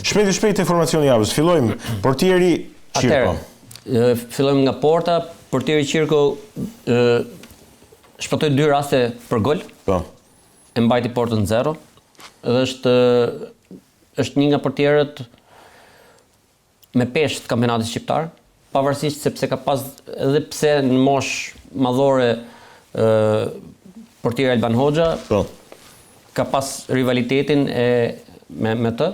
Shpejt informacioni javës. Fillojmë portieri Qirko. Fillojmë nga porta. Portieri Qirko shpëtoi 2 raste për gol. Po. E mbajti portën 0. Dhe është një nga portierët me peshë të kampionatit shqiptar, pavarësisht sepse ka pas edhe pse në moshë madhore portieri Alban Hoxha ka pas rivalitetin me të,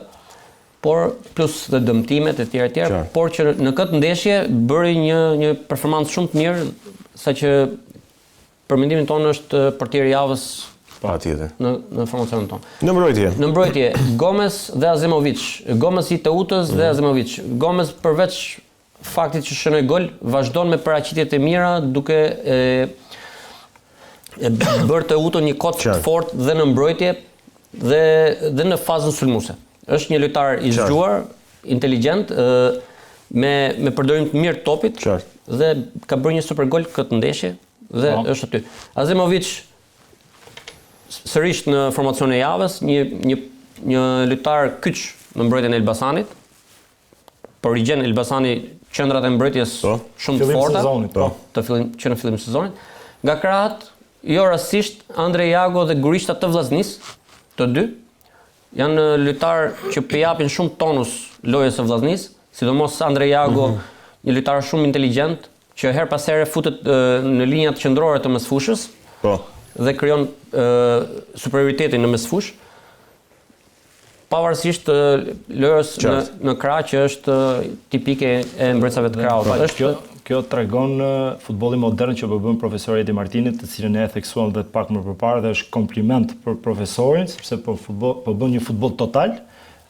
por plus dhe dëmtimet e tjera, por që në këtë ndeshje bëri një performancë shumë të mirë, saqë për mendimin tonë është portieri javës në formacionin tonë. Në mbrojtje, Gomez dhe Azemovic. Gomez i Teutës dhe Azemovic. Gomez përveç faktit që shënoi gol, vazhdon me paraqitjet e mira duke bërë Teutën një kot të fortë dhe në mbrojtje dhe në fazën sulmuese. Është një lojtar i zgjuar, inteligjent, me përdorim të mirë të topit dhe ka bërë një super gol këtë ndeshje dhe është aty. Azemovic sërish në formacion e javës, një lojtar kyç në mbrojtjen e Elbasanit. Por i gjen Elbasani qendrat e mbrojtjes shumë të forta që në fillim të sezonit. Nga krahët, jo rastësisht Andrej Jago dhe Gurishta të Vllaznis, të dy, janë lojtar që përjapin shumë tonus lojës së Vllaznis, sidomos Andrej Jago, një lojtar shumë inteligjent, që her pas here futet në linjat qendrore të mesfushës dhe krijon superioritetin në mesfush. Pavarësisht lojës në krah që është tipike e mbrojtësave të krahut. Kjo tregon futbolli modern që po bën profesori Edi Martini, të cilën e theksuam vetë pak më përpara dhe është kompliment për profesorin, sepse po bën një futboll total.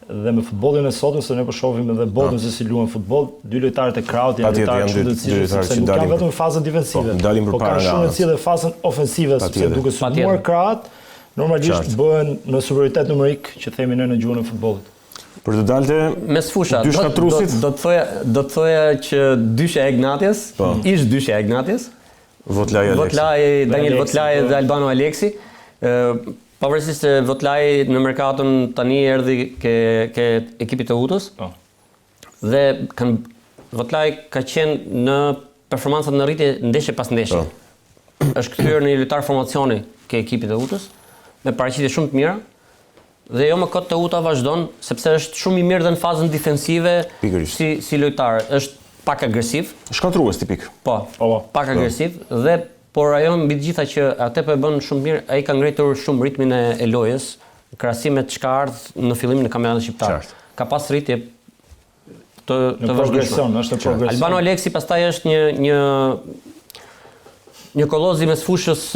Dhe me futbollin e sotëm, se ne po shohim edhe botën se si luajnë futboll, 2 lojtarët e krahut janë lojtarë shumë të rëndësishëm, sepse nuk kanë vetëm fazën defensive, por kanë shumë rëndësi edhe fazën ofensive, sepse duke sulmuar krahut, normalisht bëhen në superioritet numerik që themi ne në gjuhën e futbollit. Për të dalte mesfusha, do të thoja që dyshja e Ignatiës, ish dyshja e Ignatiës, Daniel Votlaj dhe Albano Aleksi. Pavarësisht se Votlaj në merkaton tani erdhi ke ekipi të Utës dhe Votlaj ka qenë në performancat në rritje ndeshje pas ndeshje. Është kthyer në një lojtar formacioni ke ekipi të Utës me paraqitje shumë të mira dhe jo më kot të Uta vazhdon sepse është shumë i mirë dhe në fazën defensive si lojtar. Është pak agresiv. Shkatrues tipik. Pak agresiv dhe por ajo mbi të gjitha që atë po e bën shumë mirë, ai ka ngritur shumë ritmin e lojës, në krahasim me çka ardh në fillimin e kampionatit shqiptar. Ka pas rritje të vazhdueshme, është progresion. Albano Aleksi pastaj është një koloz i mesfushës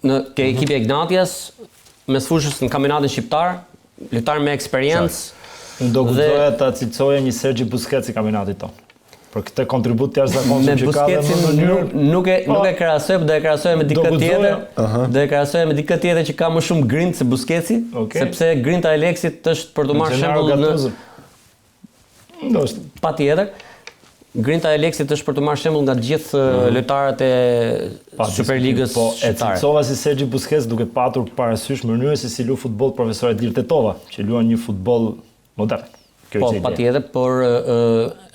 ke ekipi e Ignatias, mesfushës në kampionatin shqiptar, lojtar me eksperiencë. Unë do guxoja ta cilcoja një Sergio Busquets i kampionatit tonë. Për këtë kontribut të jashtëzakonshëm që ka dhe në mënyrë. Nuk e krahasoj, do e krahasoj me dikë tjetër. Do e krahasoj me dikë tjetër që ka më shumë grind se Busquetsi, sepse grinda e Aleksit është për të marrë shembull në patjetër. Grinda e Aleksit është për të marrë shembull nga të gjithë lojtarët e Superligës shqiptare. E cilcova si Sergio Busquets duke patur parasysh mënyrën se si luaj futboll profesori Edir Tetova, që luan një futboll modern. Patjetër, por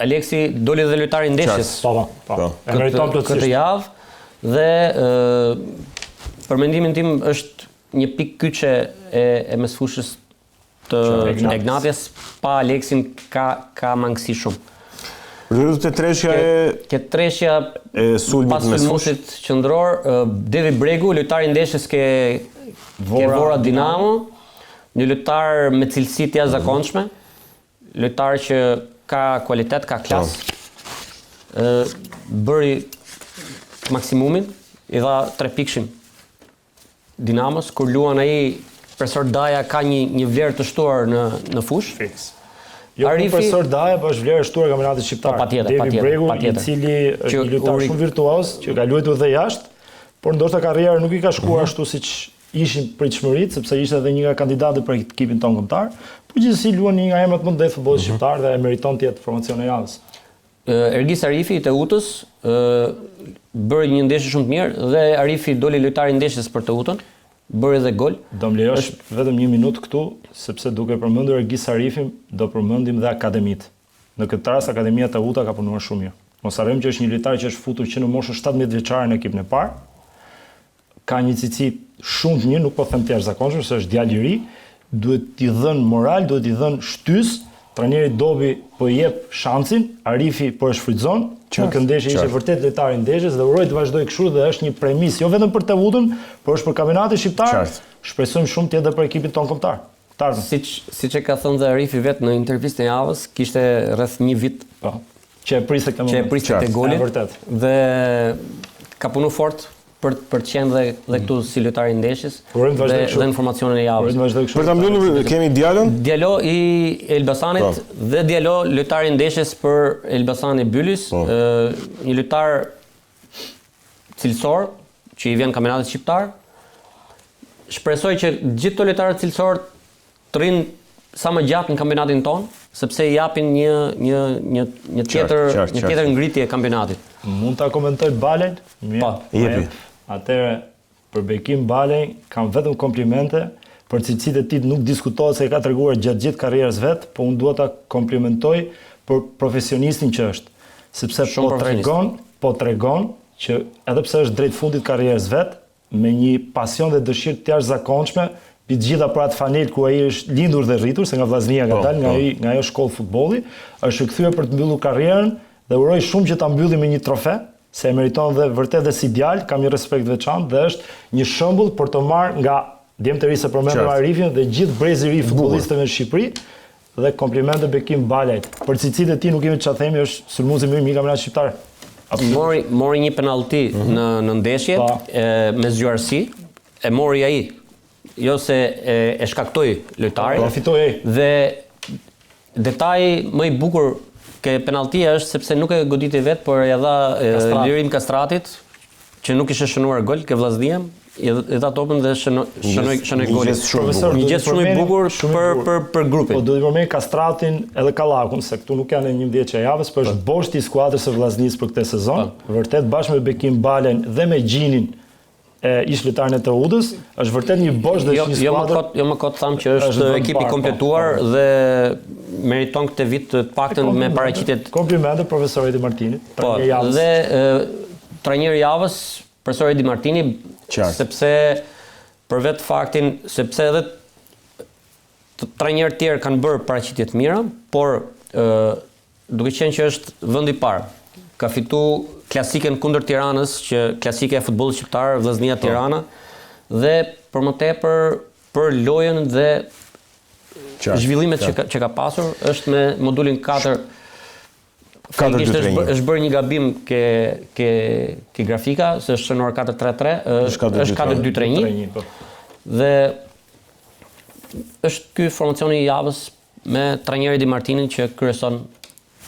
Aleksi doli dhe lojtari i ndeshjes. E meriton këtë javë dhe për mendimin tim është një pikë kyçe e mesfushës të Ignatias, pa Aleksin ka mangësi shumë. Ke treshja pas sulmuesit qendror, Devi Bregu, lojtari i ndeshjes ke Vora Dinamo, një lojtar me cilësi të jashtëzakonshme. Lojtar që ka kualitet, ka klasë, bëri maksimumin, i dha 3 pikëshim Dinamos, kur luan ai Profesor Daja ka një vlerë të shtuar në fush. Jo Profesor Daja, po është vlerë e shtuar kampionatit shqiptar. Devi Bregu, i cili është një lojtar shumë virtuoz, që ka luajtur dhe jashtë, por ndoshta karriera nuk i ka shkuar ashtu siç ishin pritshmëritë, sepse ishte edhe një nga kandidatët për ekipin tonë kombëtar, por gjithsesi luan një nga emrat më të mëdhenj të futbollit shqiptar dhe e meriton të jetë formacion e javës. Ergis Arifi i Teutës bëri një ndeshje shumë të mirë dhe Arifi doli lojtari i ndeshjes për Teutën. bëri edhe gol. Do më lejosh vetëm 1 minutë këtu, sepse duke përmendur Ergis Arifin, do përmendim dhe akademitë. Në këtë rast Akademia Tauta ka punuar shumë mirë. Mos harrojmë që është një lojtar që është futur që në moshën 17 vjeçare në ekipin e parë. Ka një cici shumë të mirë, nuk po them të jashtëzakonshëm, se është djalë i ri, duhet t'i dhënë moral, duhet t'i dhënë shtys. Trajneri Dobi po i jep shansin, Arifi po e shfrytëzon. Në këtë ndeshje ishte vërtet lojtari i ndeshjes dhe uroj të vazhdojë kështu dhe është një premis jo vetëm për Teutën, por është për kampionatin shqiptar. Shpresojmë shumë tjetër dhe për ekipin tonë kombëtar. Siç e ka thënë dhe Arifi vetë në intervistën e javës, kishte rreth 1 vit që e priste këtë moment. Që e priste te goli. Dhe ka punuar fort për të qenë dhe këtu si lojtari i ndeshjes dhe informacionin e javës. Për ta mbyllur kemi Djalon? Djalo i Elbasanit dhe Djalo lojtari i ndeshjes për Elbasani Bylis, një lojtar cilësor që i vjen kampionatit shqiptar. Shpresoj që gjithë të lojtarët cilësor të rinë sa më gjatë në kampionatin ton, sepse i japin një tjetër ngritje kampionatit. Mund ta komentoj Balejn? Po, jepi. Atëherë, për Bekim Balej, kam vetëm komplimente, për cilësitë e tij nuk diskutohet se e ka treguar gjatë gjithë karrierës vet, po unë dua ta komplimentoj për profesionistin që është, sepse po tregon që edhe pse është drejt fundit karrierës vet, me një pasion dhe dëshirë të jashtëzakonshme, mbi të gjitha për atë fanel ku ai është lindur dhe rritur, se nga vllaznia ka dalë nga ajo shkollë futbolli, është kthyer për të mbyllur karrierën dhe uroj shumë që ta mbylli me një trofe, se e meriton dhe vërtet dhe si djalë, kam një respekt veçantë dhe është një shembull për të marrë nga djemt e ri se përmendur Arifin dhe gjithë brezi i ri futbollistëve në Shqipëri dhe komplimente Bekim Balajt. Për cilësitë e tij nuk kemi çfarë themi, është sulmuesi më i mirë kampionat shqiptar. Mori një penallti në ndeshje me zgjuarsi, e mori ai. Jo se e shkaktoi lojtari. Fitoi ai. Dhe detaji më i bukur ke penaltia është sepse nuk e goditi vetë, por e dha lirim Kastratit, që nuk ishte shënuar gol, ke vllaznia, i dha topën dhe shënoi golin. Një gest shumë i bukur për grupin. Po do të përmend Kastratin edhe Kallakun, se këtu nuk janë në 11 e javës, por është boshti i skuadrës së vllaznisë për këtë sezon. Vërtet bashkë me Bekim Balejn dhe me Gjinin, ish lojtarin e Teutës, është vërtet një bosh dhe një skuadër. Jo më kot tham që është ekipi kompletuar dhe meriton këtë vit të paktën me paraqitjet. Komplimente profesorit Di Martinit, trajneri i javës. Dhe trajneri i javës, profesori Di Martini, sepse për vetë faktin, sepse edhe trajnerët tjerë kanë bërë paraqitje të mira, por duke qenë që është vendi i parë, ka fituar klasikën kundër Tiranës, që klasika e futbollit shqiptar, Vllaznia Tirana, dhe për më tepër për lojën dhe zhvillimet që ka pasur, është me modulin 4. Është bërë një gabim ke grafika, se është shënuar 4-3-3, është 4-2-3-1. Dhe është ky formacioni i javës me trajneri Di Martinin që kryeson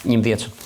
11.